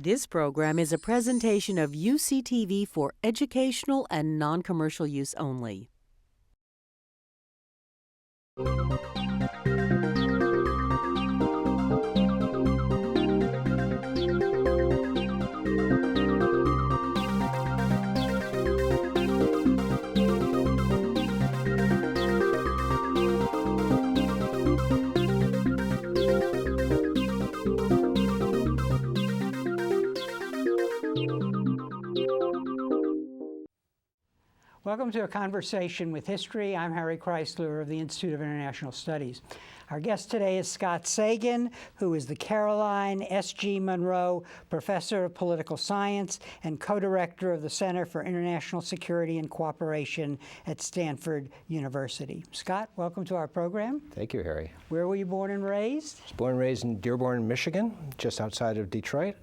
This program is a presentation of UCTV for educational and non-commercial use only. Welcome to A Conversation with History. I'm Harry Kreisler of the Institute of International Studies. Our guest today is Scott Sagan, who is the Caroline S.G. Monroe Professor of Political Science and co-director of the Center for International Security and Cooperation at Stanford University. Scott, welcome to our program. Thank you, Harry. Where were you born and raised? I was born and raised in Dearborn, Michigan, just outside of Detroit.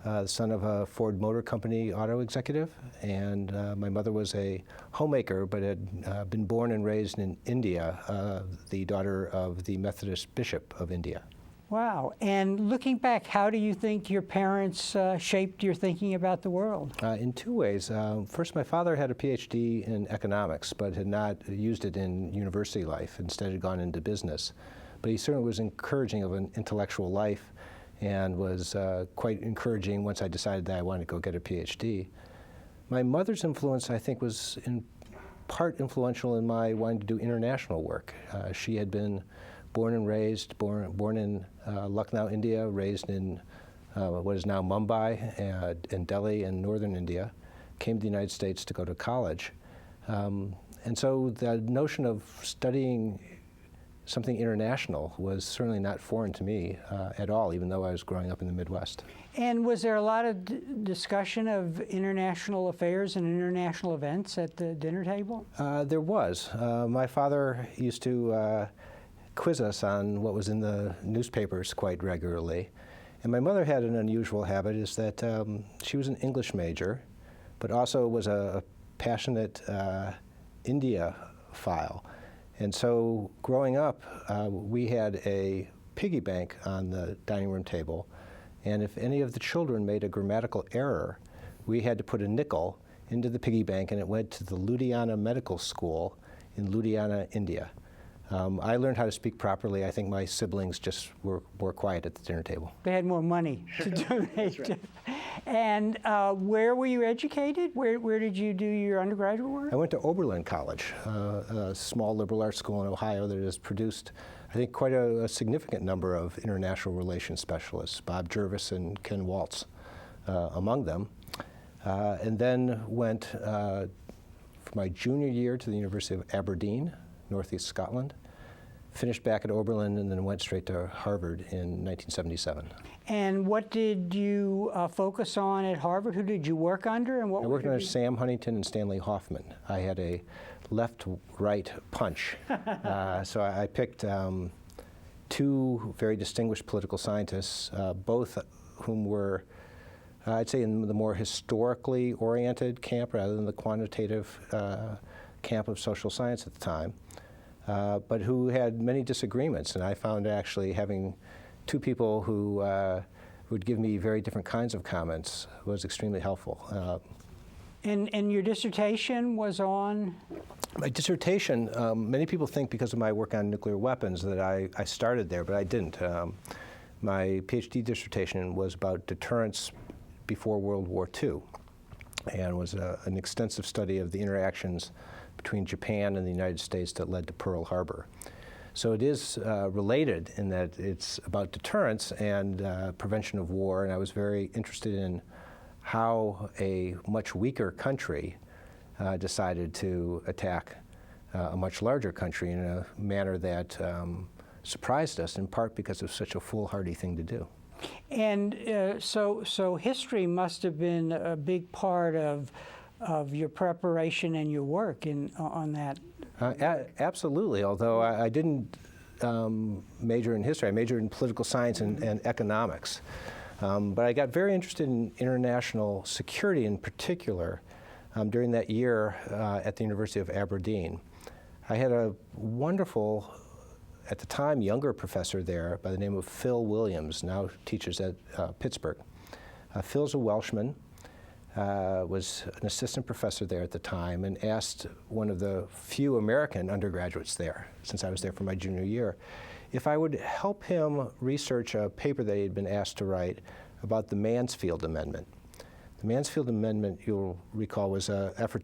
The son of a Ford Motor Company auto executive, and my mother was a homemaker, but had been born and raised in India, the daughter of the Methodist Bishop of India. Wow. And looking back, how do you think your parents shaped your thinking about the world? In two ways. First, my father had a PhD in economics, but had not used it in university life. Instead, had gone into business. But he certainly was encouraging of an intellectual life, and was quite encouraging once I decided that I wanted to go get a PhD. My mother's influence, I think, was in part influential in my wanting to do international work. She had been born and raised, born in Lucknow, India, raised in what is now Mumbai and Delhi in northern India, came to the United States to go to college. And so the notion of studying something international was certainly not foreign to me at all, even though I was growing up in the Midwest. And was there a lot of discussion of international affairs and international events at the dinner table? There was. My father used to quiz us on what was in the newspapers quite regularly. And my mother had an unusual habit, is that she was an English major, but also was a passionate India file. And so growing up, we had a piggy bank on the dining room table, and if any of the children made a grammatical error, we had to put a nickel into the piggy bank, and it went to the Ludhiana Medical School in Ludhiana, India. I learned how to speak properly. I think my siblings just were more quiet at the dinner table. They had more money to donate. Right. And where were you educated? Where did you do your undergraduate work? I went to Oberlin College, a small liberal arts school in Ohio that has produced, I think, quite a significant number of international relations specialists, Bob Jervis and Ken Waltz among them. And then went for my junior year to the University of Aberdeen, Northeast Scotland, finished back at Oberlin, and then went straight to Harvard in 1977. And what did you focus on at Harvard? Who did you work under? And what I worked under Sam Huntington and Stanley Hoffman. I had a left-right punch. So I picked two very distinguished political scientists, both whom were, I'd say, in the more historically oriented camp rather than the quantitative camp of social science at the time, but who had many disagreements. And I found actually having two people who would give me very different kinds of comments was extremely helpful. And your dissertation was on? My dissertation, many people think because of my work on nuclear weapons that I started there, but I didn't. My PhD dissertation was about deterrence before World War II, and was an extensive study of the interactions between Japan and the United States that led to Pearl Harbor. So it is related in that it's about deterrence and prevention of war, and I was very interested in how a much weaker country decided to attack a much larger country in a manner that surprised us, in part because it was such a foolhardy thing to do. And so history must have been a big part of your preparation and your work on that. Absolutely, although I didn't major in history. I majored in political science and economics. But I got very interested in international security in particular during that year at the University of Aberdeen. I had a wonderful, at the time, younger professor there by the name of Phil Williams, now teaches at Pittsburgh. Phil's a Welshman, was an assistant professor there at the time, and asked one of the few American undergraduates there, since I was there for my junior year, if I would help him research a paper that he had been asked to write about the Mansfield Amendment. The Mansfield Amendment, you'll recall, was an effort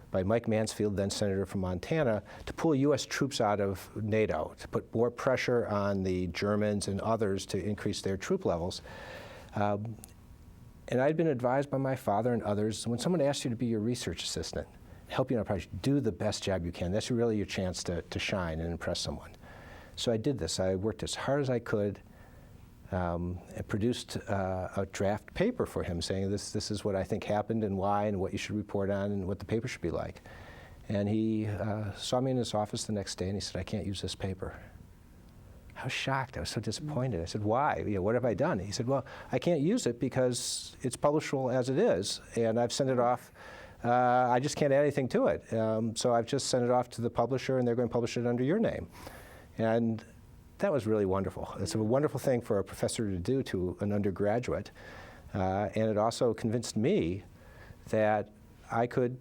by Mike Mansfield, then senator from Montana, to pull U.S. troops out of NATO, to put more pressure on the Germans and others to increase their troop levels. And I'd been advised by my father and others, when someone asks you to be your research assistant, help you on a project, do the best job you can. That's really your chance to shine and impress someone. So I did this. I worked as hard as I could, and produced a draft paper for him saying this is what I think happened and why and what you should report on and what the paper should be like. And he saw me in his office the next day and he said, I can't use this paper. I was shocked. I was so disappointed. I said, why? What have I done? He said, well, I can't use it because it's publishable as it is, and I've sent it off. I just can't add anything to it. So I've just sent it off to the publisher, and they're going to publish it under your name. And that was really wonderful. It's a wonderful thing for a professor to do to an undergraduate. And it also convinced me that I could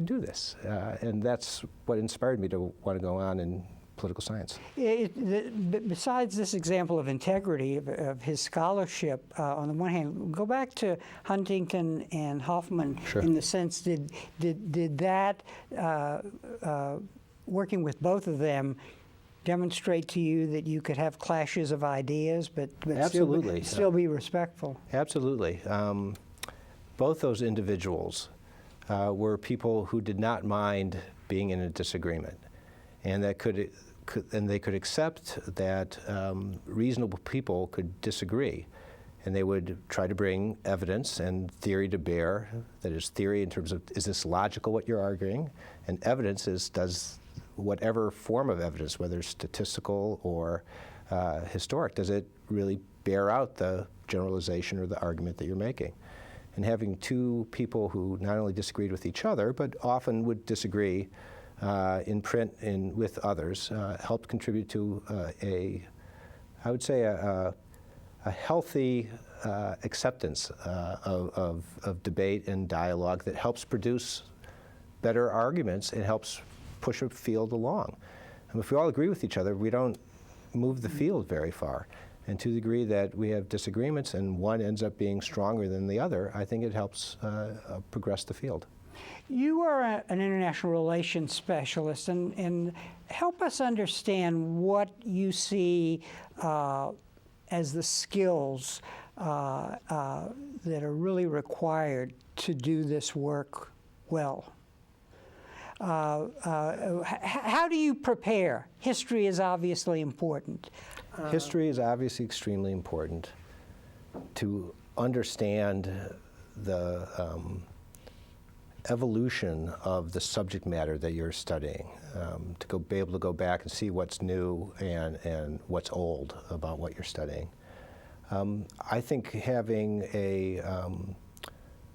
do this. And that's what inspired me to want to go on in political science. Besides this example of integrity of his scholarship, on the one hand, go back to Huntington and Hoffman. Sure. In the sense, did that, working with both of them, demonstrate to you that you could have clashes of ideas, but Absolutely. still be respectful? Absolutely. Both those individuals were people who did not mind being in a disagreement, and that they could accept that reasonable people could disagree, and they would try to bring evidence and theory to bear. That is, theory in terms of, is this logical what you're arguing? And evidence is, does whatever form of evidence, whether statistical or historic, does it really bear out the generalization or the argument that you're making? And having two people who not only disagreed with each other, but often would disagree in print and with others, helped contribute to I would say, a healthy acceptance of debate and dialogue that helps produce better arguments. It helps push a field along. And if we all agree with each other, we don't move the field very far. And to the degree that we have disagreements and one ends up being stronger than the other, I think it helps progress the field. You are an international relations specialist, and help us understand what you see as the skills that are really required to do this work well. How do you prepare? History is obviously important. History is obviously extremely important to understand the evolution of the subject matter that you're studying, to be able to go back and see what's new and what's old about what you're studying. I think having a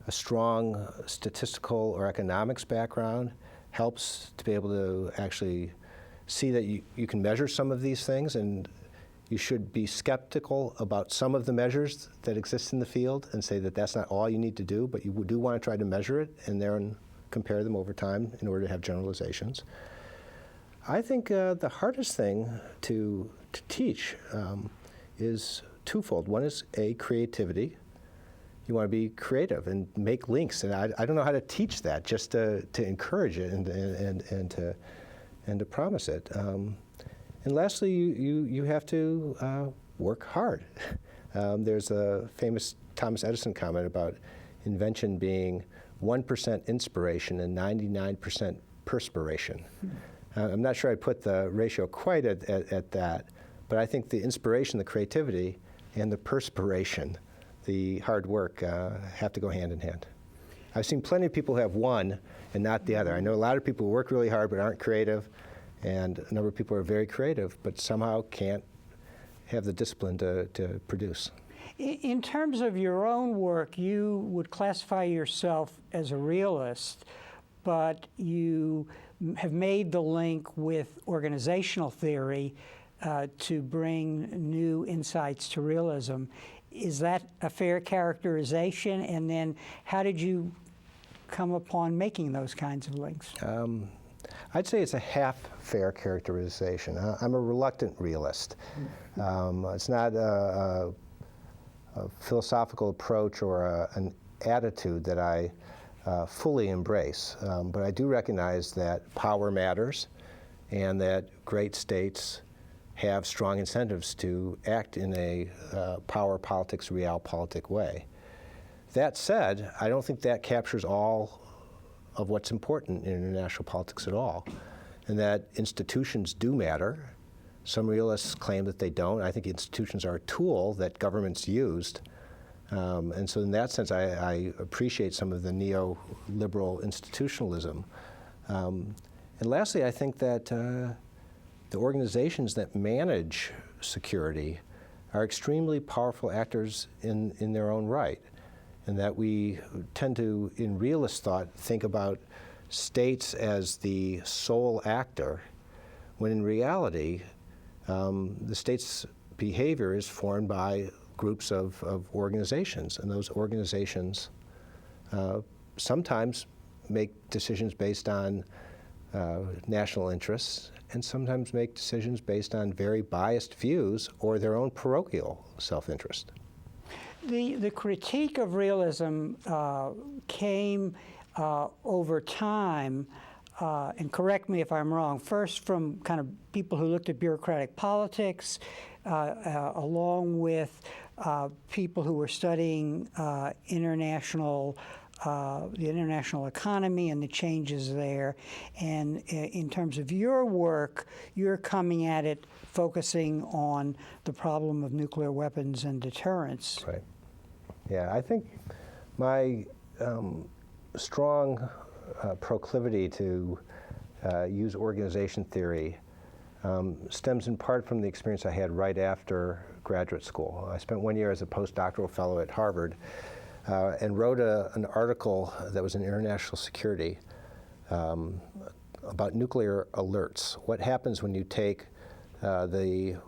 strong statistical or economics background helps to be able to actually see that you can measure some of these things, and you should be skeptical about some of the measures that exist in the field and say that that's not all you need to do, but you do want to try to measure it and then compare them over time in order to have generalizations. I think the hardest thing to teach is twofold. One is creativity. You want to be creative and make links, and I don't know how to teach that, just to encourage it and to promise it. And lastly, you have to work hard. There's a famous Thomas Edison comment about invention being 1% inspiration and 99% perspiration. I'm not sure I'd put the ratio quite at that, but I think the inspiration, the creativity, and the perspiration, the hard work, have to go hand in hand. I've seen plenty of people who have one and not the other. I know a lot of people who work really hard but aren't creative, and a number of people are very creative but somehow can't have the discipline to produce. In terms of your own work, you would classify yourself as a realist, but you have made the link with organizational theory to bring new insights to realism. Is that a fair characterization? And then how did you come upon making those kinds of links? I'd say it's a half fair characterization. I'm a reluctant realist. It's not a philosophical approach or an attitude that I fully embrace, but I do recognize that power matters and that great states have strong incentives to act in a power politics, realpolitik way. That said, I don't think that captures all of what's important in international politics at all, and that institutions do matter. Some realists claim that they don't. I think institutions are a tool that governments used. And so in that sense, I appreciate some of the neoliberal institutionalism. And lastly, I think that the organizations that manage security are extremely powerful actors in their own right, and that we tend to, in realist thought, think about states as the sole actor, when in reality, the state's behavior is formed by groups of organizations, and those organizations sometimes make decisions based on national interests, and sometimes make decisions based on very biased views or their own parochial self-interest. The critique of realism came over time, and correct me if I'm wrong, first from kind of people who looked at bureaucratic politics, along with people who were studying the international economy and the changes there. And in terms of your work, you're coming at it focusing on the problem of nuclear weapons and deterrence. Right. Yeah, I think my strong proclivity to use organization theory stems in part from the experience I had right after graduate school. I spent 1 year as a postdoctoral fellow at Harvard and wrote an article that was in International Security about nuclear alerts. What happens when you take the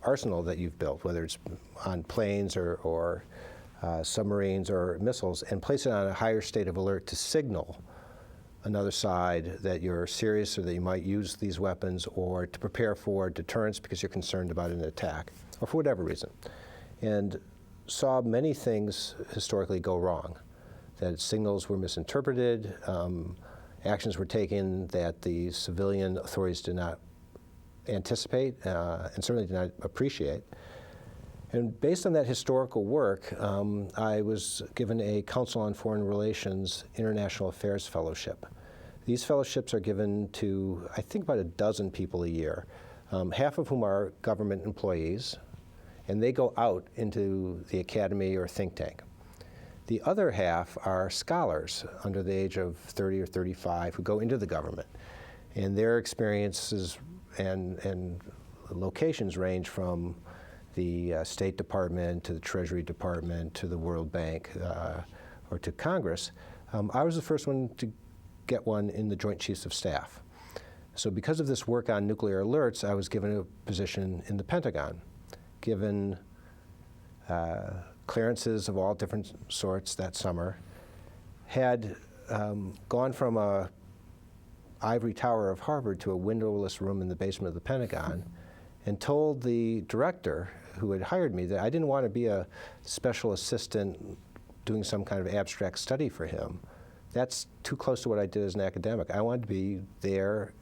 arsenal that you've built, whether it's on planes or submarines or missiles, and place it on a higher state of alert to signal another side that you're serious or that you might use these weapons, or to prepare for deterrence because you're concerned about an attack, or for whatever reason. And saw many things historically go wrong, that signals were misinterpreted, actions were taken that the civilian authorities did not anticipate and certainly did not appreciate. And based on that historical work, I was given a Council on Foreign Relations International Affairs Fellowship. These fellowships are given to, I think, about a dozen people a year, half of whom are government employees, and they go out into the academy or think tank. The other half are scholars under the age of 30 or 35 who go into the government, and their experiences and locations range from the State Department to the Treasury Department to the World Bank or to Congress. I was the first one to get one in the Joint Chiefs of Staff. So because of this work on nuclear alerts, I was given a position in the Pentagon, given clearances of all different sorts that summer, had gone from a ivory tower of Harvard to a windowless room in the basement of the Pentagon, and told the director who had hired me that I didn't want to be a special assistant doing some kind of abstract study for him. That's too close to what I did as an academic. I wanted to be there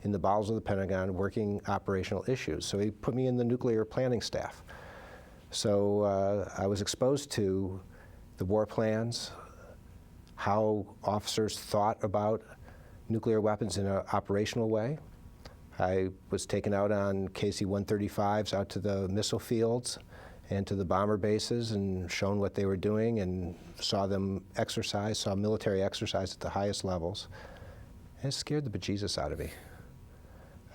in the bowels of the Pentagon working operational issues. So he put me in the nuclear planning staff. So I was exposed to the war plans, how officers thought about nuclear weapons in an operational way. I was taken out on KC-135s out to the missile fields and to the bomber bases and shown what they were doing, and saw them exercise, saw military exercise at the highest levels. And it scared the bejesus out of me.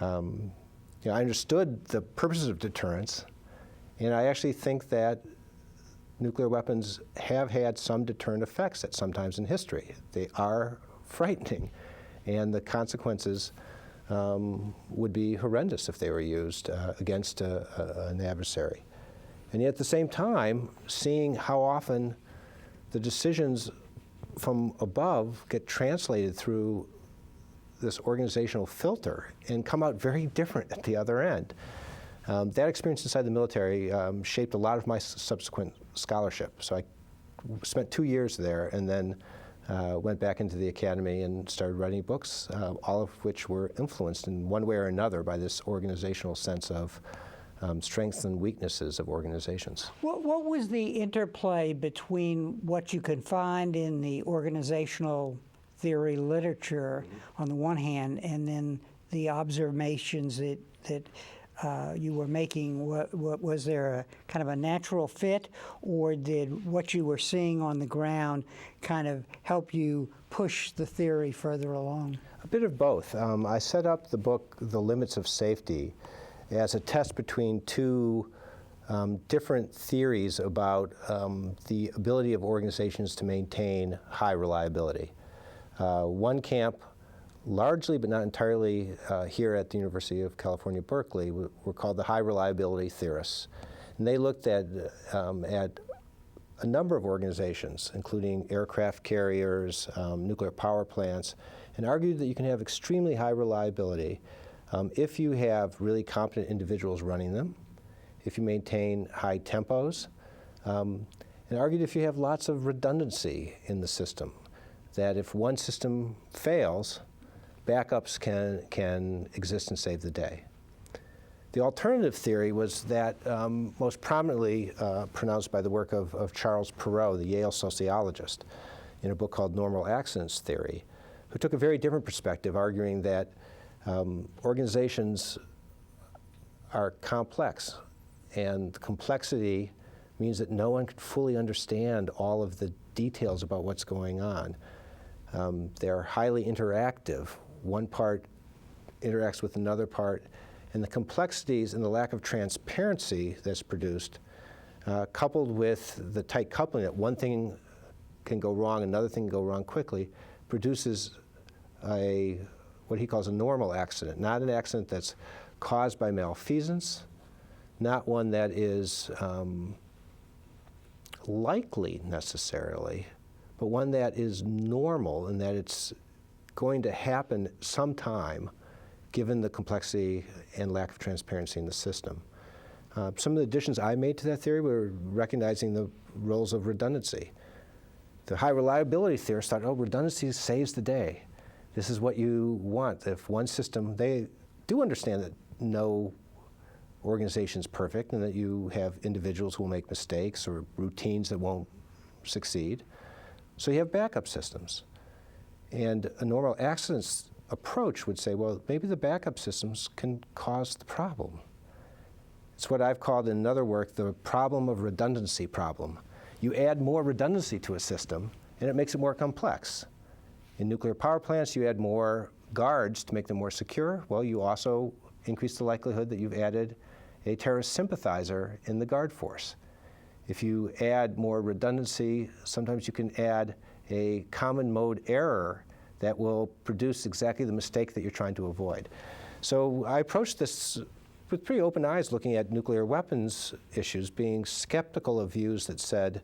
I understood the purposes of deterrence, and I actually think that nuclear weapons have had some deterrent effects at some times in history. They are frightening, and the consequences would be horrendous if they were used against an adversary. And yet at the same time, seeing how often the decisions from above get translated through this organizational filter and come out very different at the other end. That experience inside the military shaped a lot of my subsequent scholarship. So I spent 2 years there and then went back into the academy and started writing books, all of which were influenced in one way or another by this organizational sense of strengths and weaknesses of organizations. What was the interplay between what you could find in the organizational theory literature on the one hand, and then the observations that you were making? What was there a kind of a natural fit, or did what you were seeing on the ground kind of help you push the theory further along? A bit of both. I set up the book, The Limits of Safety, as a test between two different theories about the ability of organizations to maintain high reliability. One camp, largely but not entirely here at the University of California, Berkeley, were called the high reliability theorists. And they looked at a number of organizations, including aircraft carriers, nuclear power plants, and argued that you can have extremely high reliability if you have really competent individuals running them, if you maintain high tempos, and argued if you have lots of redundancy in the system, that if one system fails, backups can exist and save the day. The alternative theory was that most prominently pronounced by the work of Charles Perrow, the Yale sociologist, in a book called Normal Accidents Theory, who took a very different perspective, arguing that organizations are complex, and complexity means that no one can fully understand all of the details about what's going on. They're highly interactive. One part interacts with another part, and the complexities and the lack of transparency that's produced, coupled with the tight coupling that one thing can go wrong, another thing can go wrong quickly, produces what he calls a normal accident, not an accident that's caused by malfeasance, not one that is likely necessarily, but one that is normal and that it's going to happen sometime given the complexity and lack of transparency in the system. Some of the additions I made to that theory were recognizing the roles of redundancy. The high reliability theorists thought, oh, redundancy saves the day. This is what you want. If one system, they do understand that no organization is perfect and that you have individuals who will make mistakes or routines that won't succeed. So you have backup systems. And a normal accidents approach would say, well, maybe the backup systems can cause the problem. It's what I've called in another work the problem of redundancy problem. You add more redundancy to a system, and it makes it more complex. In nuclear power plants, you add more guards to make them more secure. Well, you also increase the likelihood that you've added a terrorist sympathizer in the guard force. If you add more redundancy, sometimes you can add a common mode error that will produce exactly the mistake that you're trying to avoid. So I approached this with pretty open eyes, looking at nuclear weapons issues, being skeptical of views that said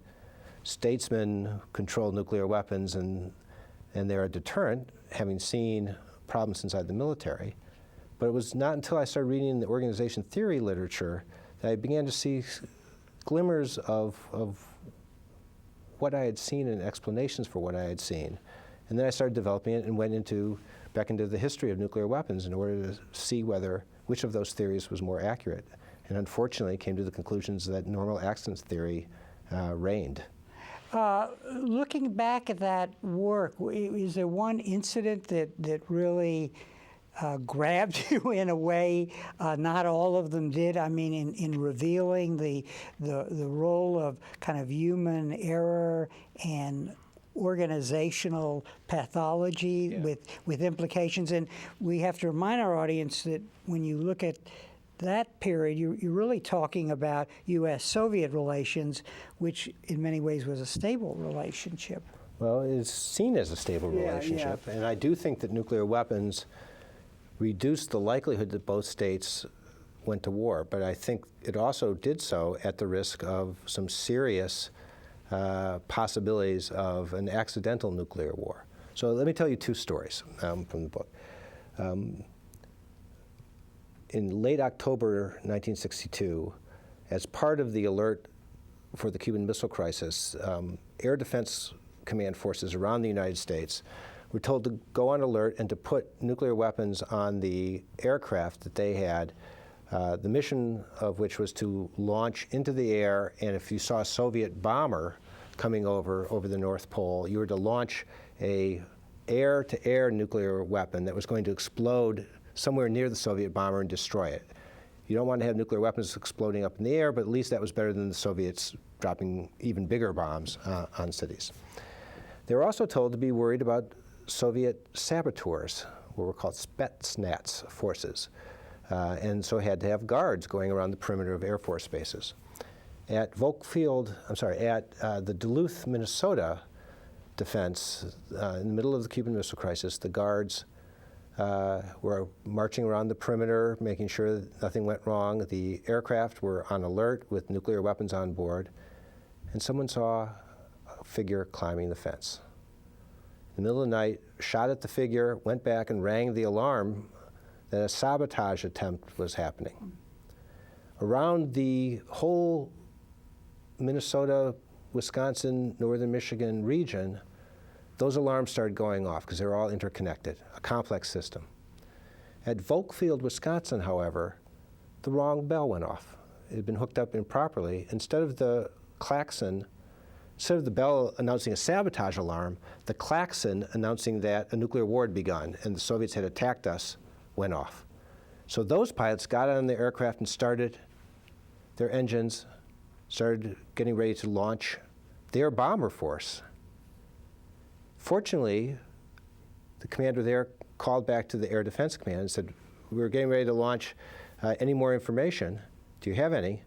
statesmen control nuclear weapons and they're a deterrent, having seen problems inside the military. But it was not until I started reading the organization theory literature that I began to see glimmers of what I had seen and explanations for what I had seen. And then I started developing it and went back into the history of nuclear weapons in order to see which of those theories was more accurate. And unfortunately came to the conclusions that normal accidents theory reigned. Looking back at that work, is there one incident that really grabbed you in a way not all of them did? I mean, in revealing the role of kind of human error and organizational pathology with implications. And we have to remind our audience that when you look at that period, you're really talking about U.S.-Soviet relations, which in many ways was a stable relationship. Well, it's seen as a stable relationship. Yeah. And I do think that nuclear weapons reduced the likelihood that both states went to war, but I think it also did so at the risk of some serious possibilities of an accidental nuclear war. So let me tell you two stories from the book. In late October 1962, as part of the alert for the Cuban Missile Crisis, air defense command forces around the United States were told to go on alert and to put nuclear weapons on the aircraft that they had, the mission of which was to launch into the air, and if you saw a Soviet bomber coming over the North Pole, you were to launch a air-to-air nuclear weapon that was going to explode somewhere near the Soviet bomber and destroy it. You don't want to have nuclear weapons exploding up in the air, but at least that was better than the Soviets dropping even bigger bombs on cities. They were also told to be worried about Soviet saboteurs, what were called Spetsnaz forces, and so had to have guards going around the perimeter of Air Force bases. At the Duluth, Minnesota defense, in the middle of the Cuban Missile Crisis, the guards were marching around the perimeter, making sure that nothing went wrong. The aircraft were on alert with nuclear weapons on board, and someone saw a figure climbing the fence. In the middle of the night, shot at the figure, went back and rang the alarm that a sabotage attempt was happening. Around the whole Minnesota, Wisconsin, northern Michigan region, those alarms started going off because they were all interconnected, a complex system. At Volkfield, Wisconsin, however, the wrong bell went off. It had been hooked up improperly. Instead of the bell announcing a sabotage alarm, the klaxon announcing that a nuclear war had begun and the Soviets had attacked us went off. So those pilots got on the aircraft and started their engines, started getting ready to launch their bomber force. Fortunately, the commander there called back to the Air Defense Command and said, "We're getting ready to launch. Any more information? Do you have any?"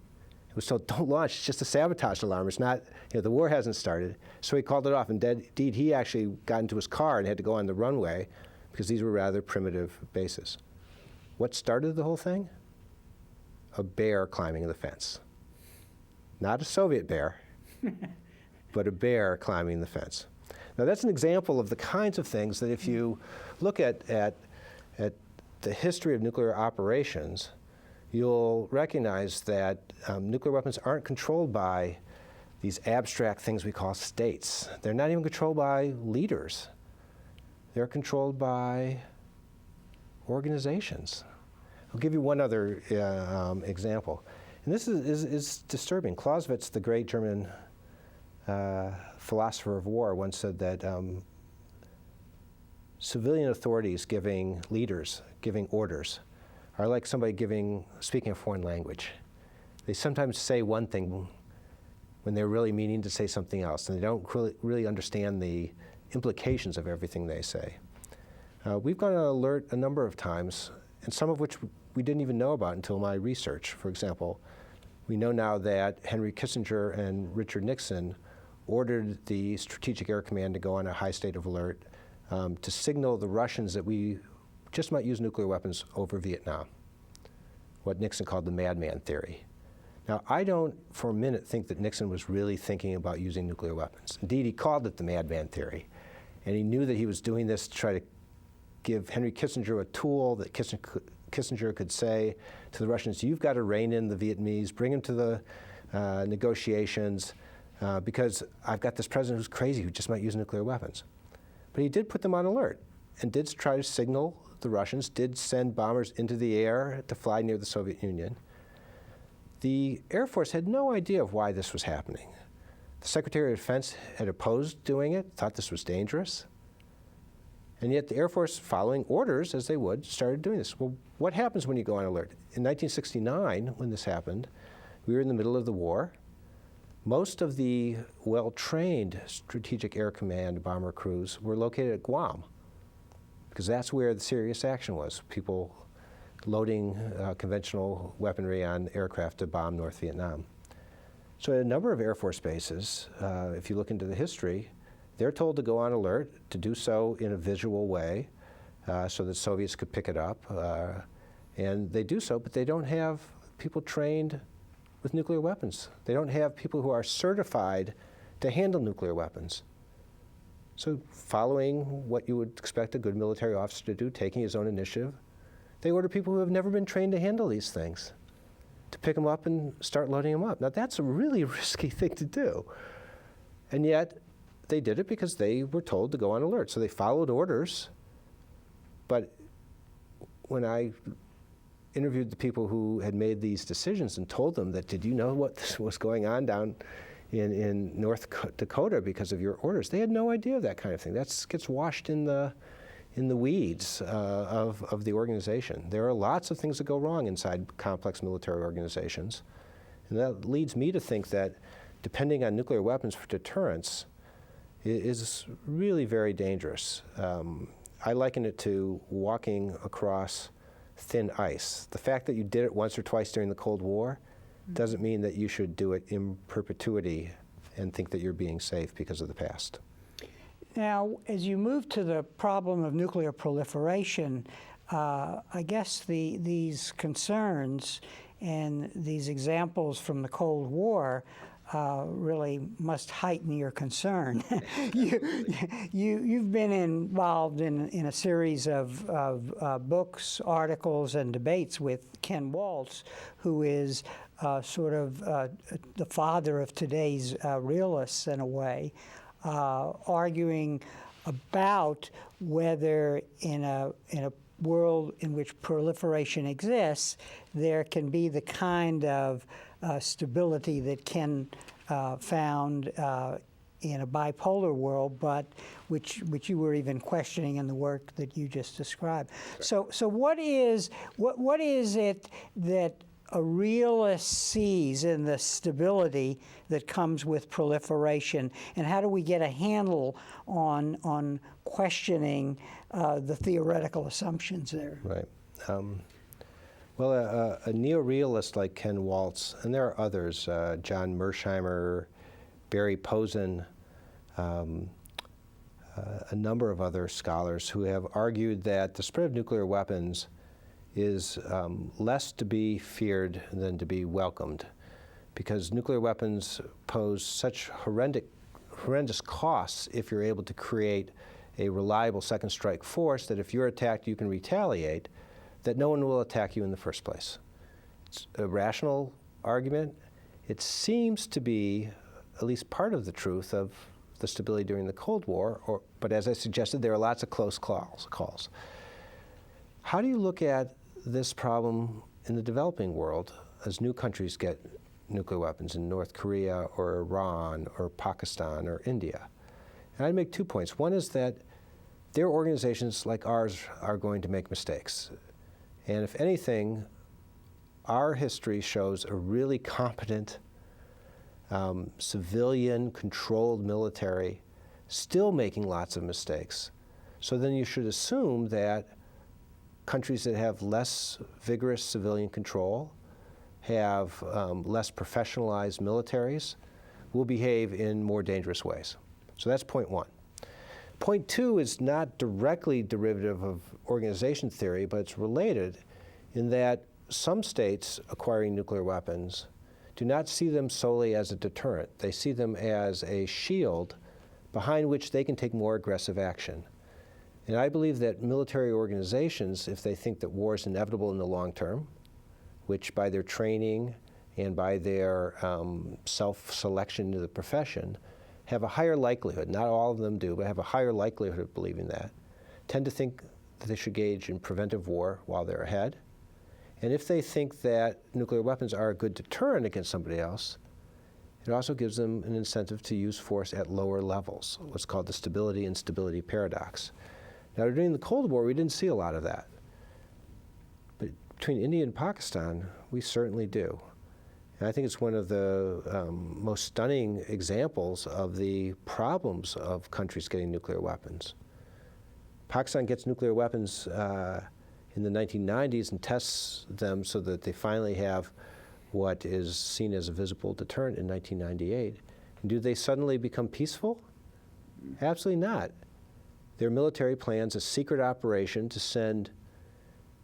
It was told, "Don't launch, it's just a sabotage alarm. It's not, the war hasn't started." So he called it off. Indeed, he actually got into his car and had to go on the runway because these were rather primitive bases. What started the whole thing? A bear climbing the fence. Not a Soviet bear, but a bear climbing the fence. Now that's an example of the kinds of things that if you look at the history of nuclear operations, you'll recognize that nuclear weapons aren't controlled by these abstract things we call states. They're not even controlled by leaders. They're controlled by organizations. I'll give you one other example. And this is disturbing. Clausewitz, the great German philosopher of war, once said that civilian authorities giving orders are like somebody speaking a foreign language. They sometimes say one thing when they're really meaning to say something else, and they don't really understand the implications of everything they say. We've gone on alert a number of times, and some of which we didn't even know about until my research. For example, we know now that Henry Kissinger and Richard Nixon ordered the Strategic Air Command to go on a high state of alert to signal the Russians that we just might use nuclear weapons over Vietnam, what Nixon called the madman theory. Now, I don't for a minute think that Nixon was really thinking about using nuclear weapons. Indeed, he called it the madman theory, and he knew that he was doing this to try to give Henry Kissinger a tool that Kissinger could say to the Russians, "You've got to rein in the Vietnamese, bring them to the negotiations, because I've got this president who's crazy who just might use nuclear weapons." But he did put them on alert and did try to signal the Russians, did send bombers into the air to fly near the Soviet Union. The Air Force had no idea of why this was happening. The Secretary of Defense had opposed doing it, thought this was dangerous. And yet the Air Force, following orders as they would, started doing this. Well, what happens when you go on alert? In 1969, when this happened, we were in the middle of the war. Most of the well-trained Strategic Air Command bomber crews were located at Guam, because that's where the serious action was, people loading conventional weaponry on aircraft to bomb North Vietnam. So at a number of Air Force bases, if you look into the history, they're told to go on alert, to do so in a visual way, so that Soviets could pick it up. And they do so, but they don't have people trained with nuclear weapons. They don't have people who are certified to handle nuclear weapons. So following what you would expect a good military officer to do, taking his own initiative, they order people who have never been trained to handle these things to pick them up and start loading them up. Now that's a really risky thing to do. And yet they did it because they were told to go on alert. So they followed orders. But when I interviewed the people who had made these decisions and told them that, did you know what was going on down in North Dakota because of your orders? They had no idea of that kind of thing. That gets washed in the weeds of the organization. There are lots of things that go wrong inside complex military organizations. And that leads me to think that depending on nuclear weapons for deterrence is really very dangerous. I liken it to walking across thin ice. The fact that you did it once or twice during the Cold War doesn't mean that you should do it in perpetuity and think that you're being safe because of the past. Now, as you move to the problem of nuclear proliferation, I guess these concerns and these examples from the Cold War really must heighten your concern. You've been involved in a series of books, articles, and debates with Ken Waltz, who is sort of the father of today's realists in a way, arguing about whether in a world in which proliferation exists, there can be the kind of stability that can found in a bipolar world, but which you were even questioning in the work that you just described. Sure. So what is it that a realist sees in the stability that comes with proliferation, and how do we get a handle on questioning the theoretical assumptions there? Right. Well, a neorealist like Ken Waltz, and there are others, John Mersheimer, Barry Posen, a number of other scholars who have argued that the spread of nuclear weapons is less to be feared than to be welcomed, because nuclear weapons pose such horrendous costs if you're able to create a reliable second strike force that if you're attacked you can retaliate, that no one will attack you in the first place. It's a rational argument. It seems to be at least part of the truth of the stability during the Cold War, but as I suggested, there are lots of close calls. How do you look at this problem in the developing world as new countries get nuclear weapons in North Korea or Iran or Pakistan or India? And I'd make 2 points. One is that their organizations like ours are going to make mistakes. And if anything, our history shows a really competent civilian-controlled military still making lots of mistakes. So then you should assume that countries that have less vigorous civilian control, have less professionalized militaries, will behave in more dangerous ways. So that's point one. Point two is not directly derivative of organization theory, but it's related in that some states acquiring nuclear weapons do not see them solely as a deterrent. They see them as a shield behind which they can take more aggressive action. And I believe that military organizations, if they think that war is inevitable in the long term, which by their training and by their self-selection into the profession, have a higher likelihood, not all of them do, but have a higher likelihood of believing that, tend to think that they should engage in preventive war while they're ahead. And if they think that nuclear weapons are a good deterrent against somebody else, it also gives them an incentive to use force at lower levels, what's called the stability and stability paradox. Now, during the Cold War, we didn't see a lot of that. But between India and Pakistan, we certainly do. And I think it's one of the most stunning examples of the problems of countries getting nuclear weapons. Pakistan gets nuclear weapons in the 1990s and tests them so that they finally have what is seen as a visible deterrent in 1998. And do they suddenly become peaceful? Absolutely not. Their military plans a secret operation to send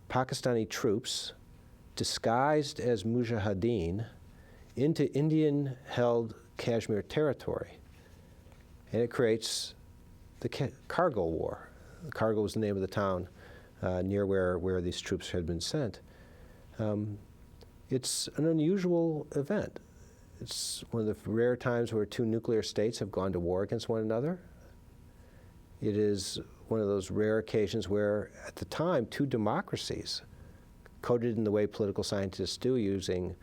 Pakistani troops disguised as mujahideen into Indian-held Kashmir territory. And it creates the Kargil War. Kargil was the name of the town near where these troops had been sent. It's an unusual event. It's one of the rare times where two nuclear states have gone to war against one another. It is one of those rare occasions where, at the time, two democracies, coded in the way political scientists do using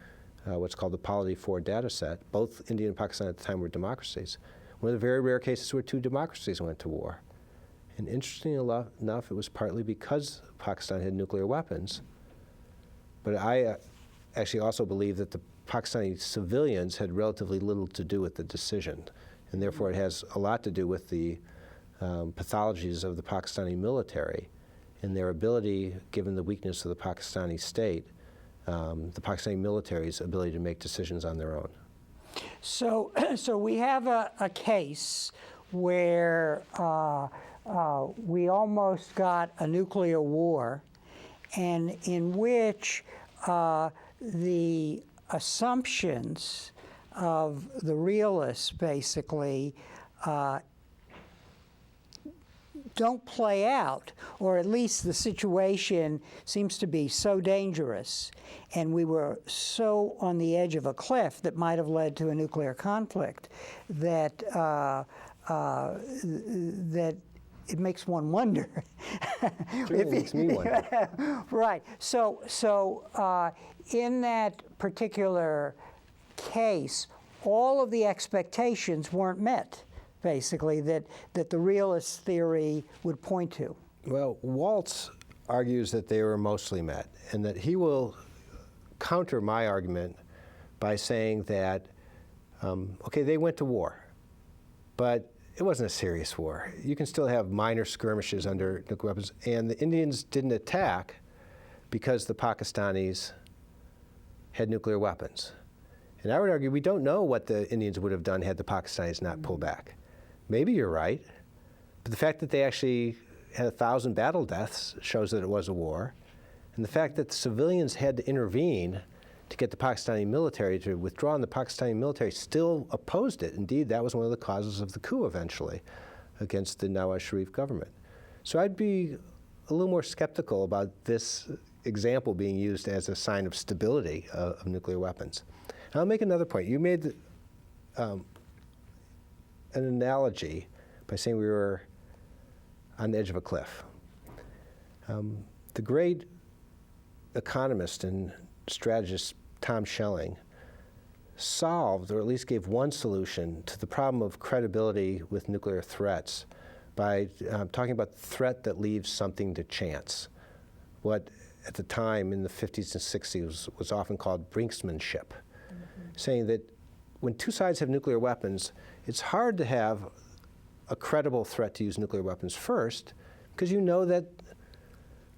what's called the Polity 4 data set, both India and Pakistan at the time were democracies. One of the very rare cases where two democracies went to war. And interestingly enough, it was partly because Pakistan had nuclear weapons. But I actually also believe that the Pakistani civilians had relatively little to do with the decision. And therefore, it has a lot to do with the pathologies of the Pakistani military and their ability, given the weakness of the Pakistani state, the Pakistani military's ability to make decisions on their own. So we have a case where we almost got a nuclear war, and in which the assumptions of the realists basically don't play out, or at least the situation seems to be so dangerous, and we were so on the edge of a cliff that might have led to a nuclear conflict that that it makes one wonder. It makes me wonder. Right. So in that particular case, all of the expectations weren't met, basically, that the realist theory would point to. Well, Waltz argues that they were mostly met, and that he will counter my argument by saying that, okay, they went to war, but it wasn't a serious war. You can still have minor skirmishes under nuclear weapons, and the Indians didn't attack because the Pakistanis had nuclear weapons. And I would argue we don't know what the Indians would have done had the Pakistanis not pulled back. Maybe you're right, but the fact that they actually had 1,000 battle deaths shows that it was a war. And the fact that the civilians had to intervene to get the Pakistani military to withdraw, and the Pakistani military still opposed it. Indeed, that was one of the causes of the coup eventually against the Nawaz Sharif government. So I'd be a little more skeptical about this example being used as a sign of stability of nuclear weapons. And I'll make another point. You made an analogy by saying we were on the edge of a cliff. The great economist and strategist Tom Schelling solved, or at least gave one solution to the problem of credibility with nuclear threats by talking about the threat that leaves something to chance. What at the time in the 50s and 60s was often called brinksmanship, saying that when two sides have nuclear weapons, it's hard to have a credible threat to use nuclear weapons first, because you know that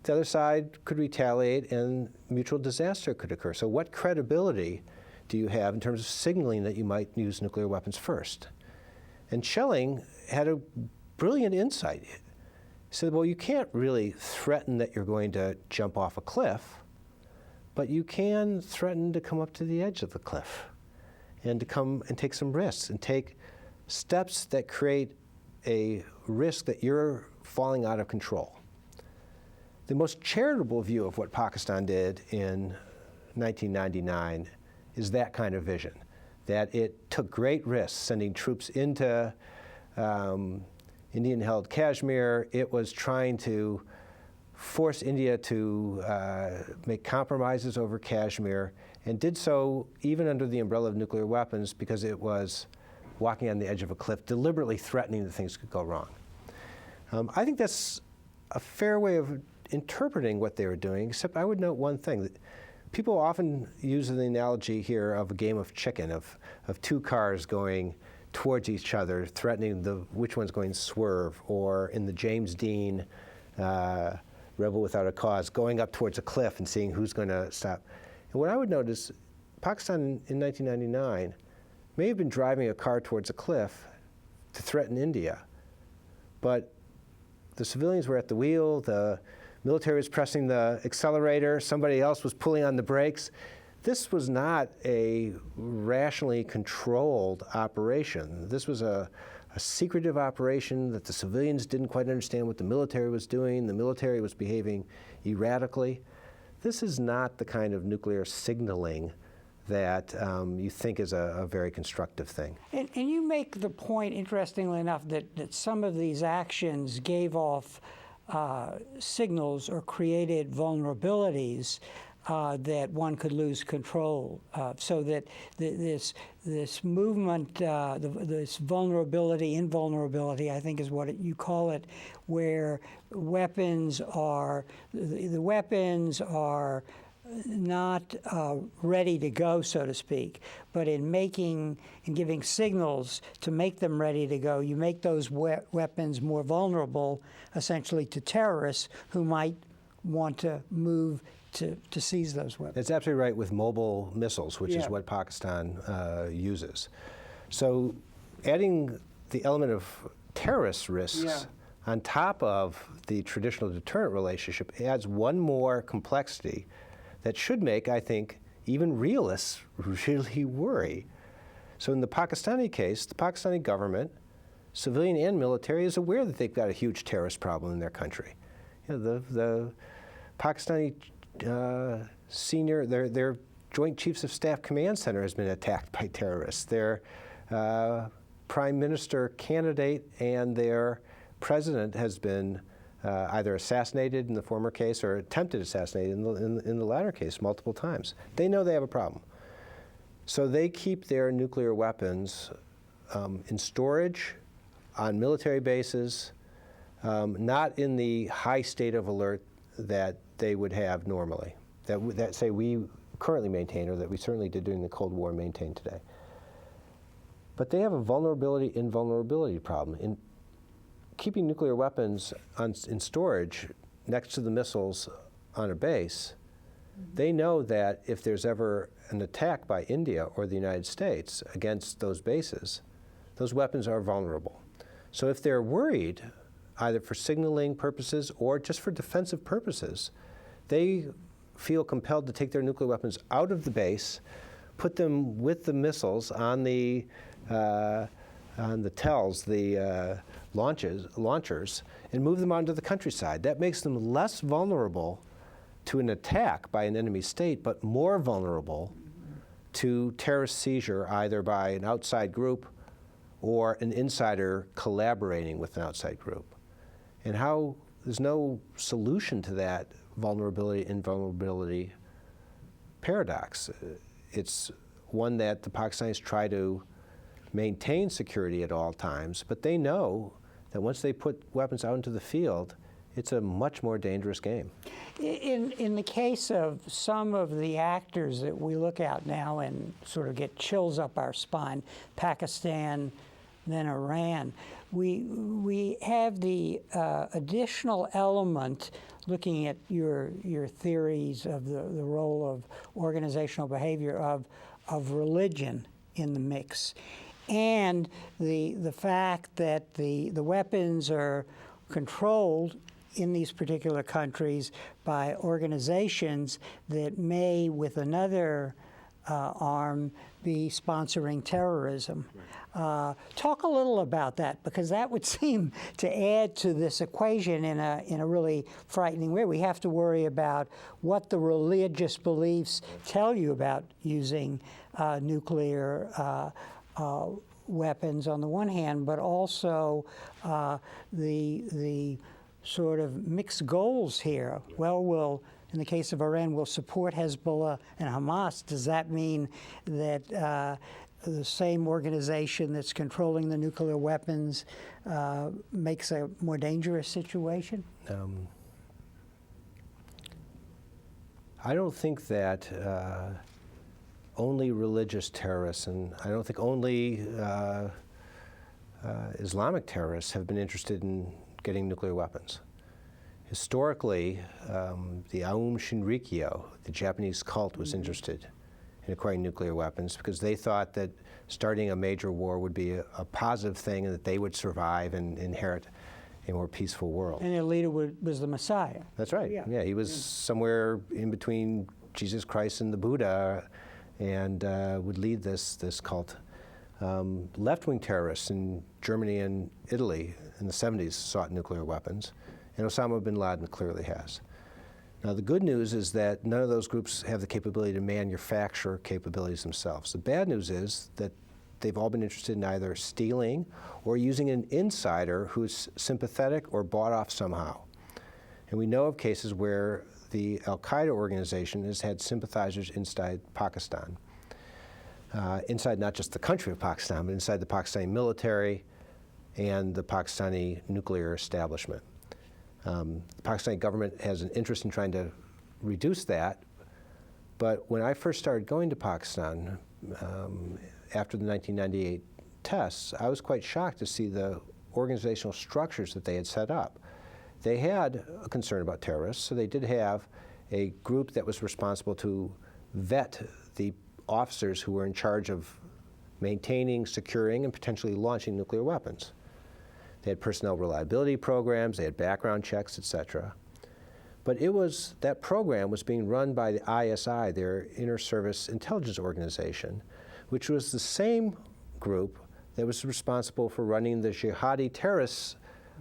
the other side could retaliate and mutual disaster could occur. So what credibility do you have in terms of signaling that you might use nuclear weapons first? And Schelling had a brilliant insight. He said, well, you can't really threaten that you're going to jump off a cliff, but you can threaten to come up to the edge of the cliff and to come and take some risks and take steps that create a risk that you're falling out of control. The most charitable view of what Pakistan did in 1999 is that kind of vision, that it took great risks sending troops into Indian-held Kashmir. It was trying to force India to make compromises over Kashmir, and did so even under the umbrella of nuclear weapons, because it was walking on the edge of a cliff, deliberately threatening that things could go wrong. I think that's a fair way of interpreting what they were doing, except I would note one thing. That people often use the analogy here of a game of chicken, of two cars going towards each other, threatening which one's going to swerve, or in the James Dean Rebel Without a Cause, going up towards a cliff and seeing who's going to stop. And what I would note is Pakistan in 1999 may have been driving a car towards a cliff to threaten India, but the civilians were at the wheel, the military was pressing the accelerator, somebody else was pulling on the brakes. This was not a rationally controlled operation. This was a secretive operation that the civilians didn't quite understand what the military was doing. The military was behaving erratically. This is not the kind of nuclear signaling that you think is a very constructive thing. And you make the point, interestingly enough, that some of these actions gave off signals or created vulnerabilities that one could lose control of, so that this movement, this vulnerability, invulnerability, I think is what you call it, where weapons are, the weapons are not ready to go, so to speak, but in making and giving signals to make them ready to go, you make those weapons more vulnerable, essentially, to terrorists who might want to move to seize those weapons. That's absolutely right with mobile missiles, which is what Pakistan uses. So adding the element of terrorist risks on top of the traditional deterrent relationship adds one more complexity that should make, I think, even realists really worry. So in the Pakistani case, the Pakistani government, civilian and military, is aware that they've got a huge terrorist problem in their country. You know, the Pakistani senior, their Joint Chiefs of Staff Command Center has been attacked by terrorists. Their prime minister candidate and their president has been either assassinated in the former case or attempted assassination in the latter case multiple times. They know they have a problem. So they keep their nuclear weapons in storage on military bases, not in the high state of alert that they would have normally, that say we currently maintain, or that we certainly did during the Cold War maintain today. But they have a vulnerability-invulnerability problem. In keeping nuclear weapons in storage next to the missiles on a base, they know that if there's ever an attack by India or the United States against those bases, those weapons are vulnerable. So if they're worried, either for signaling purposes or just for defensive purposes, they feel compelled to take their nuclear weapons out of the base, put them with the missiles on the TELs, the launchers, and move them onto the countryside. That makes them less vulnerable to an attack by an enemy state, but more vulnerable to terrorist seizure, either by an outside group or an insider collaborating with an outside group. And how there's no solution to that vulnerability-invulnerability paradox. It's one that the Pakistanis try to maintain security at all times, but they know that once they put weapons out into the field, it's a much more dangerous game. In the case of some of the actors that we look at now and sort of get chills up our spine, Pakistan, then Iran, we have the additional element, looking at your theories of the role of organizational behavior of religion in the mix, and the fact that the weapons are controlled in these particular countries by organizations that may, with another arm, be sponsoring terrorism. Talk a little about that, because that would seem to add to this equation in a really frightening way. We have to worry about what the religious beliefs tell you about using nuclear weapons on the one hand, but also the sort of mixed goals here. Well, in the case of Iran, we'll support Hezbollah and Hamas. Does that mean that the same organization that's controlling the nuclear weapons makes a more dangerous situation? I don't think that only religious terrorists, and I don't think only Islamic terrorists have been interested in getting nuclear weapons. Historically, the Aum Shinrikyo, the Japanese cult, was interested in acquiring nuclear weapons because they thought that starting a major war would be a positive thing and that they would survive and inherit a more peaceful world. And their leader was the Messiah. That's right. Yeah, he was somewhere in between Jesus Christ and the Buddha, and would lead this cult. Left-wing terrorists in Germany and Italy in the 70s sought nuclear weapons, and Osama bin Laden clearly has. Now, the good news is that none of those groups have the capability to manufacture capabilities themselves. The bad news is that they've all been interested in either stealing or using an insider who's sympathetic or bought off somehow. And we know of cases where the Al-Qaeda organization has had sympathizers inside Pakistan. Inside not just the country of Pakistan, but inside the Pakistani military and the Pakistani nuclear establishment. The Pakistani government has an interest in trying to reduce that, but when I first started going to Pakistan after the 1998 tests, I was quite shocked to see the organizational structures that they had set up. They had a concern about terrorists, so they did have a group that was responsible to vet the officers who were in charge of maintaining, securing, and potentially launching nuclear weapons. They had personnel reliability programs, they had background checks, etc. But that program was being run by the ISI, their inter-service intelligence organization, which was the same group that was responsible for running the jihadi terrorist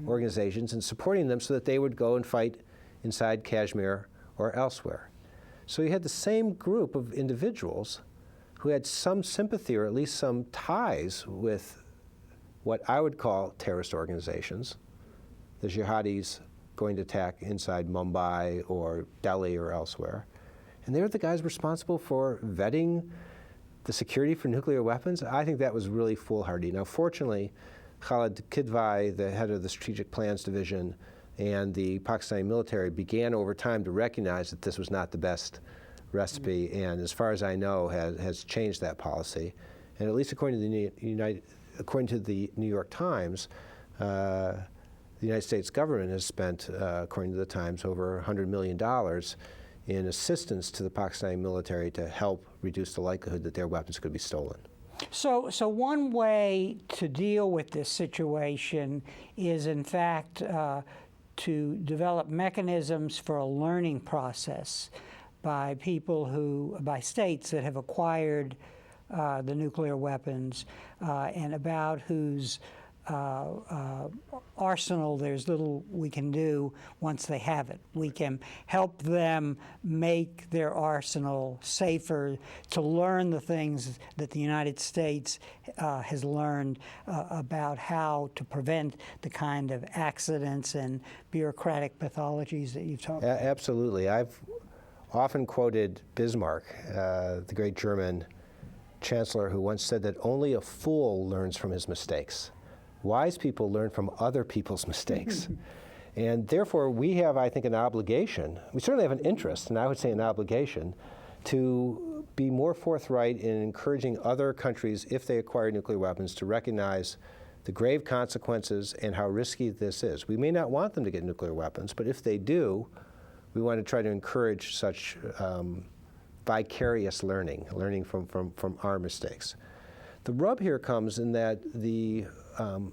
organizations and supporting them so that they would go and fight inside Kashmir or elsewhere. So you had the same group of individuals who had some sympathy or at least some ties with what I would call terrorist organizations, the jihadis going to attack inside Mumbai or Delhi or elsewhere. And they were the guys responsible for vetting the security for nuclear weapons. I think that was really foolhardy. Now, fortunately, Khalid Kidvai, the head of the Strategic Plans Division, and the Pakistani military began over time to recognize that this was not the best recipe, and as far as I know, has changed that policy. And at least according to the New York Times, the United States government has spent, according to the Times, over $100 million in assistance to the Pakistani military to help reduce the likelihood that their weapons could be stolen. So one way to deal with this situation is, in fact, to develop mechanisms for a learning process by states that have acquired the nuclear weapons and about whose arsenal there's little we can do once they have it. We can help them make their arsenal safer, to learn the things that the United States has learned about how to prevent the kind of accidents and bureaucratic pathologies that you've talked about. Absolutely. I've often quoted Bismarck, the great German chancellor, who once said that only a fool learns from his mistakes. Wise people learn from other people's mistakes. And therefore, we have, I think, an obligation, we certainly have an interest, and I would say an obligation, to be more forthright in encouraging other countries, if they acquire nuclear weapons, to recognize the grave consequences and how risky this is. We may not want them to get nuclear weapons, but if they do, we want to try to encourage such vicarious learning from our mistakes. The rub here comes in that the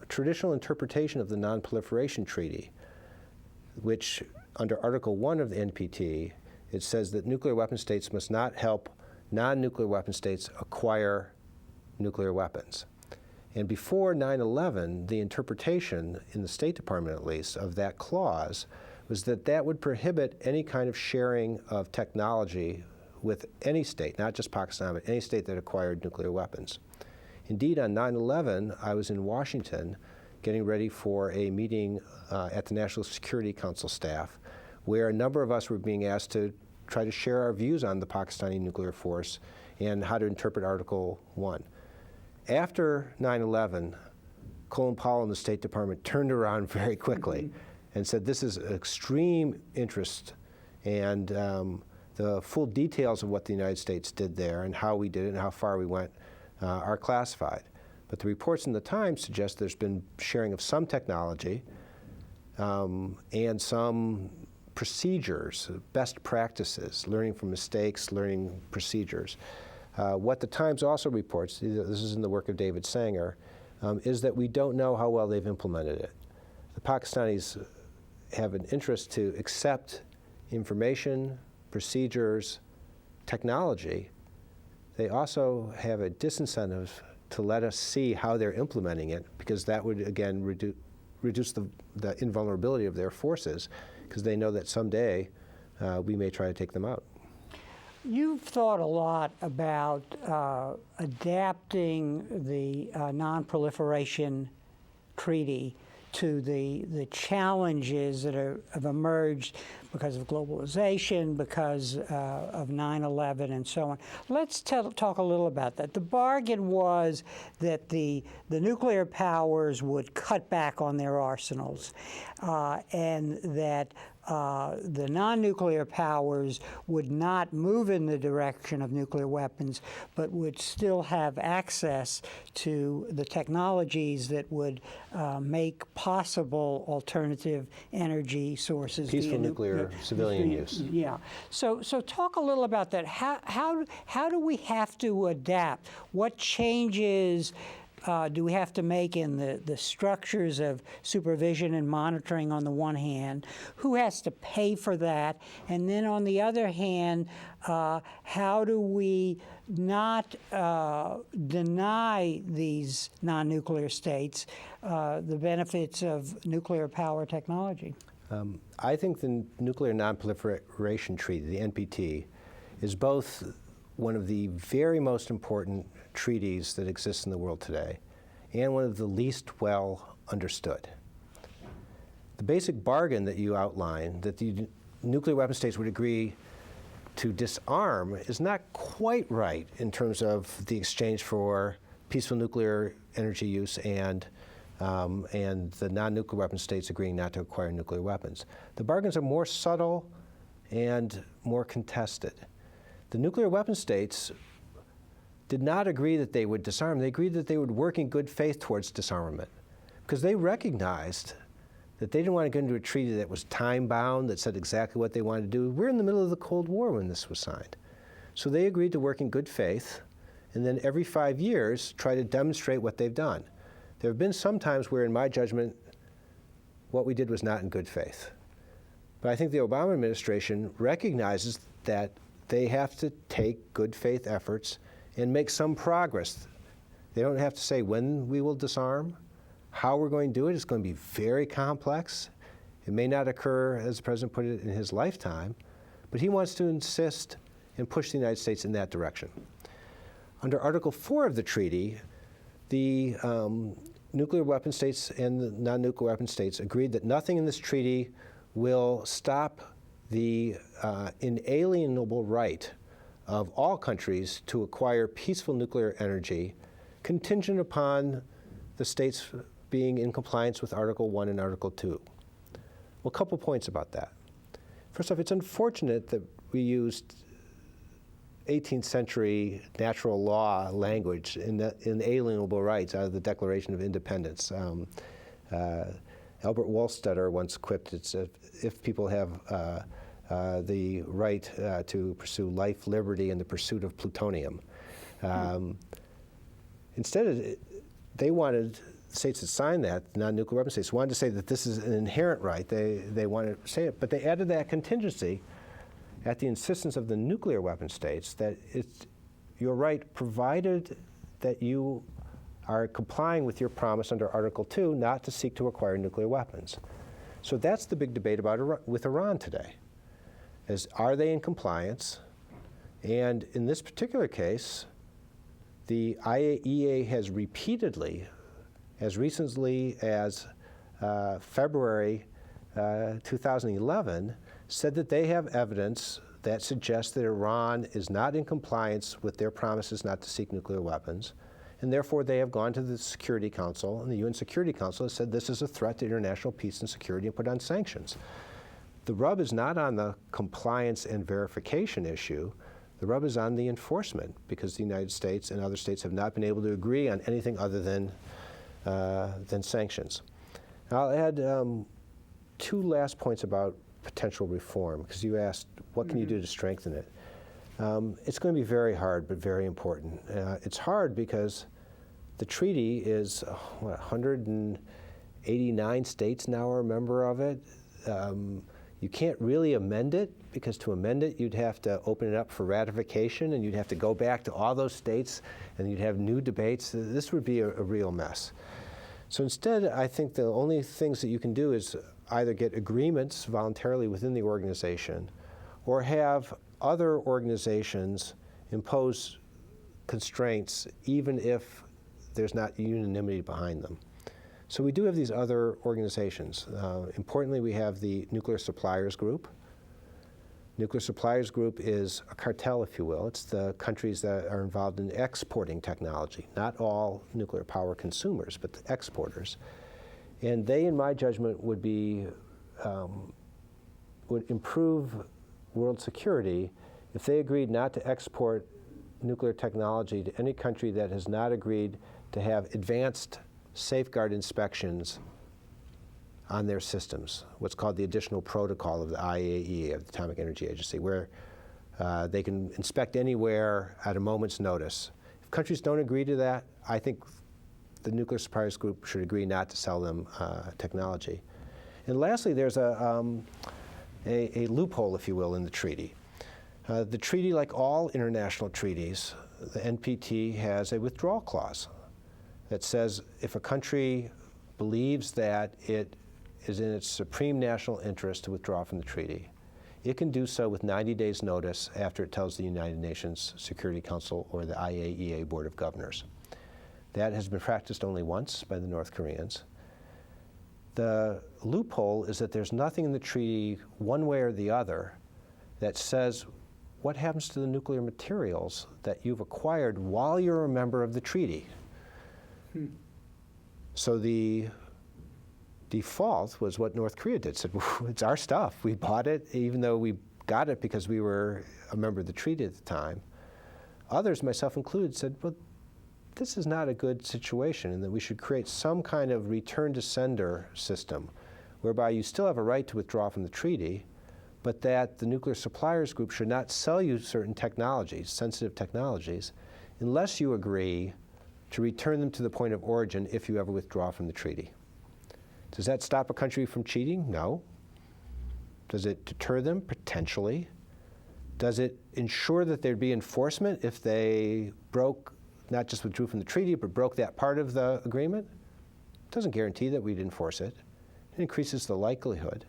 traditional interpretation of the Non-Proliferation Treaty, which under Article 1 of the NPT, it says that nuclear weapon states must not help non-nuclear weapon states acquire nuclear weapons. And before 9/11, the interpretation, in the State Department at least, of that clause was that that would prohibit any kind of sharing of technology with any state, not just Pakistan, but any state that acquired nuclear weapons. Indeed, on 9/11, I was in Washington getting ready for a meeting at the National Security Council staff, where a number of us were being asked to try to share our views on the Pakistani nuclear force and how to interpret Article 1. After 9/11, Colin Powell in the State Department turned around very quickly and said this is extreme interest, and the full details of what the United States did there and how we did it and how far we went are classified. But the reports in the Times suggest there's been sharing of some technology and some procedures, best practices, learning from mistakes, learning procedures. What the Times also reports, this is in the work of David Sanger, is that we don't know how well they've implemented it. the Pakistanis have an interest to accept information, procedures, technology, they also have a disincentive to let us see how they're implementing it, because that would, again, reduce the invulnerability of their forces, because they know that someday we may try to take them out. You've thought a lot about adapting the non-proliferation treaty to the challenges that have emerged because of globalization, because of 9/11 and so on. Let's talk a little about that. The bargain was that the nuclear powers would cut back on their arsenals, and that the non-nuclear powers would not move in the direction of nuclear weapons, but would still have access to the technologies that would make possible alternative energy sources. Peaceful nuclear civilian use. Yeah. So talk a little about that. How do we have to adapt? What changes do we have to make in the structures of supervision and monitoring on the one hand? Who has to pay for that? And then on the other hand, how do we not deny these non-nuclear states the benefits of nuclear power technology? I think the Nuclear Non-Proliferation Treaty, the NPT, is both one of the very most important treaties that exist in the world today, and one of the least well understood. The basic bargain that you outlined, that the nuclear weapon states would agree to disarm, is not quite right in terms of the exchange for peaceful nuclear energy use and the non-nuclear weapon states agreeing not to acquire nuclear weapons. The bargains are more subtle and more contested. The nuclear weapon states did not agree that they would disarm. They agreed that they would work in good faith towards disarmament, because they recognized that they didn't want to get into a treaty that was time-bound, that said exactly what they wanted to do. We're in the middle of the Cold War when this was signed. So they agreed to work in good faith, and then every 5 years try to demonstrate what they've done. There have been some times where, in my judgment, what we did was not in good faith. But I think the Obama administration recognizes that they have to take good faith efforts and make some progress. They don't have to say when we will disarm, how we're going to do it. It's going to be very complex. It may not occur, as the president put it, in his lifetime, but he wants to insist and push the United States in that direction. Under Article 4 of the treaty, the nuclear weapon states and the non-nuclear weapon states agreed that nothing in this treaty will stop the inalienable right of all countries to acquire peaceful nuclear energy, contingent upon the states being in compliance with Article 1 and Article 2. Well, a couple points about that. First off, it's unfortunate that we used 18th century natural law language in the inalienable rights out of the Declaration of Independence. Albert Wohlstetter once quipped, it's if people have the right to pursue life, liberty, and the pursuit of plutonium. Instead, they wanted states that signed that, non-nuclear weapon states, wanted to say that this is an inherent right. They wanted to say it, but they added that contingency at the insistence of the nuclear weapon states that it's your right provided that you are complying with your promise under Article 2 not to seek to acquire nuclear weapons. So that's the big debate about with Iran today, is are they in compliance? And in this particular case, the IAEA has repeatedly, as recently as February 2011, said that they have evidence that suggests that Iran is not in compliance with their promises not to seek nuclear weapons, and therefore they have gone to the Security Council, and the UN Security Council has said this is a threat to international peace and security and put on sanctions. The rub is not on the compliance and verification issue. The rub is on the enforcement, because the United States and other states have not been able to agree on anything other than sanctions. I'll add two last points about potential reform, because you asked what can you do to strengthen it. It's going to be very hard, but very important. It's hard because the treaty is 180 89 states now are a member of it. You can't really amend it, because to amend it, you'd have to open it up for ratification, and you'd have to go back to all those states, and you'd have new debates. This would be a real mess. So instead, I think the only things that you can do is either get agreements voluntarily within the organization, or have other organizations impose constraints, even if there's not unanimity behind them. So we do have these other organizations. Importantly, we have the Nuclear Suppliers Group. Nuclear Suppliers Group is a cartel, if you will. It's the countries that are involved in exporting technology, not all nuclear power consumers, but the exporters. And they, in my judgment, would improve world security if they agreed not to export nuclear technology to any country that has not agreed to have advanced safeguard inspections on their systems, what's called the additional protocol of the IAEA, of the Atomic Energy Agency, where they can inspect anywhere at a moment's notice. If countries don't agree to that, I think the Nuclear Suppliers Group should agree not to sell them technology. And lastly, there's a loophole, if you will, in the treaty. The treaty, like all international treaties, the NPT has a withdrawal clause that says if a country believes that it is in its supreme national interest to withdraw from the treaty, it can do so with 90 days notice after it tells the United Nations Security Council or the IAEA Board of Governors. That has been practiced only once by the North Koreans. The loophole is that there's nothing in the treaty, one way or the other, that says what happens to the nuclear materials that you've acquired while you're a member of the treaty. So the default was what North Korea did, said, it's our stuff. We bought it, even though we got it because we were a member of the treaty at the time. Others, myself included, said, well, this is not a good situation, and that we should create some kind of return to sender system whereby you still have a right to withdraw from the treaty, but that the Nuclear Suppliers Group should not sell you certain technologies, sensitive technologies, unless you agree to return them to the point of origin if you ever withdraw from the treaty. Does that stop a country from cheating? No. Does it deter them? Potentially. Does it ensure that there'd be enforcement if they not just withdrew from the treaty, but broke that part of the agreement? It doesn't guarantee that we'd enforce it. It increases the likelihood.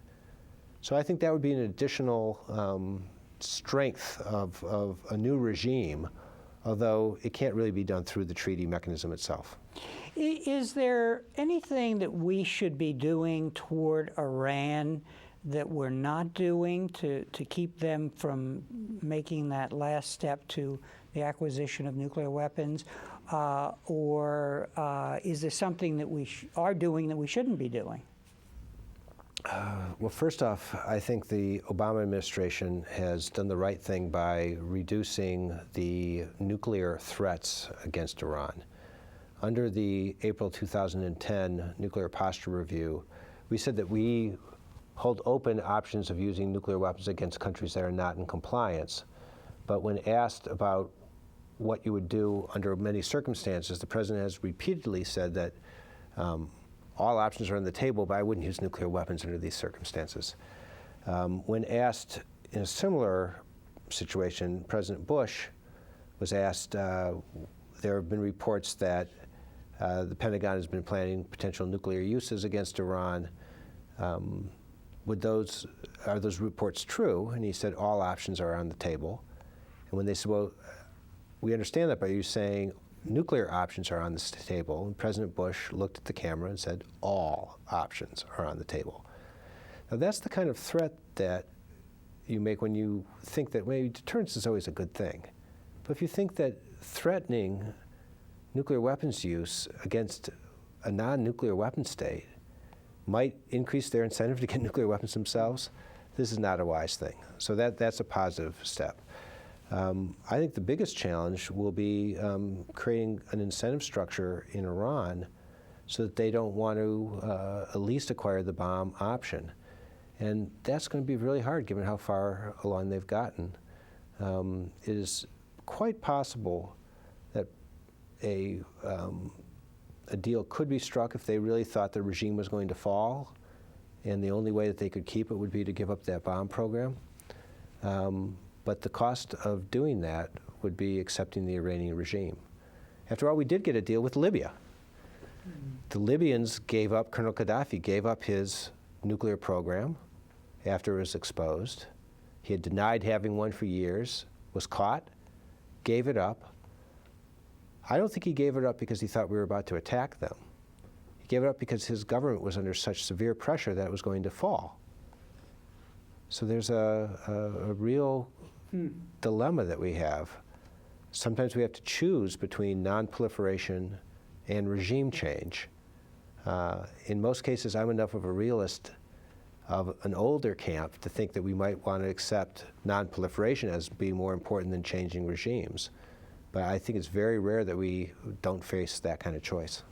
So I think that would be an additional strength of a new regime, although it can't really be done through the treaty mechanism itself. Is there anything that we should be doing toward Iran that we're not doing to keep them from making that last step to the acquisition of nuclear weapons? Or is there something that we are doing that we shouldn't be doing? Well, first off, I think the Obama administration has done the right thing by reducing the nuclear threats against Iran. Under the April 2010 Nuclear Posture Review, we said that we hold open options of using nuclear weapons against countries that are not in compliance. But when asked about what you would do under many circumstances, the president has repeatedly said that all options are on the table, but I wouldn't use nuclear weapons under these circumstances. When asked in a similar situation, President Bush was asked, there have been reports that the Pentagon has been planning potential nuclear uses against Iran. Are those reports true? And he said all options are on the table. And when they said, well, we understand that, but are you saying nuclear options are on the table? And President Bush looked at the camera and said, all options are on the table. Now that's the kind of threat that you make when you think that maybe deterrence is always a good thing. But if you think that threatening nuclear weapons use against a non-nuclear weapon state might increase their incentive to get nuclear weapons themselves, this is not a wise thing. So that's a positive step. I think the biggest challenge will be creating an incentive structure in Iran so that they don't want to at least acquire the bomb option. And that's going to be really hard given how far along they've gotten. It is quite possible that a a deal could be struck if they really thought the regime was going to fall, and the only way that they could keep it would be to give up that bomb program. But the cost of doing that would be accepting the Iranian regime. After all, we did get a deal with Libya. The Libyans gave up, Colonel Gaddafi gave up his nuclear program after it was exposed. He had denied having one for years, was caught, gave it up. I don't think he gave it up because he thought we were about to attack them. He gave it up because his government was under such severe pressure that it was going to fall. So there's a real dilemma that we have. Sometimes we have to choose between non-proliferation and regime change. In most cases, I'm enough of a realist of an older camp to think that we might want to accept non-proliferation as being more important than changing regimes. But I think it's very rare that we don't face that kind of choice.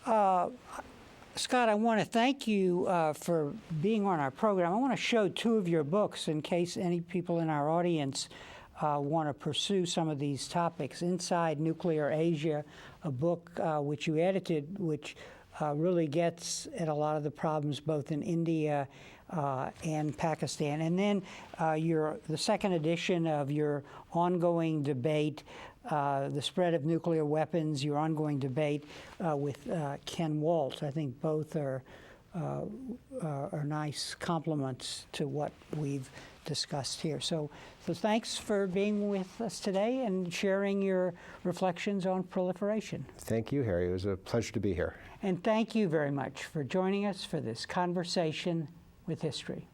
Scott, I want to thank you for being on our program. I want to show two of your books in case any people in our audience want to pursue some of these topics. Inside Nuclear Asia, a book which you edited, which really gets at a lot of the problems both in India and Pakistan. And then the second edition of your ongoing debate, the spread of nuclear weapons, your ongoing debate with Ken Walt. I think both are nice complements to what we've discussed here. So thanks for being with us today and sharing your reflections on proliferation. Thank you, Harry. It was a pleasure to be here. And thank you very much for joining us for this conversation with history.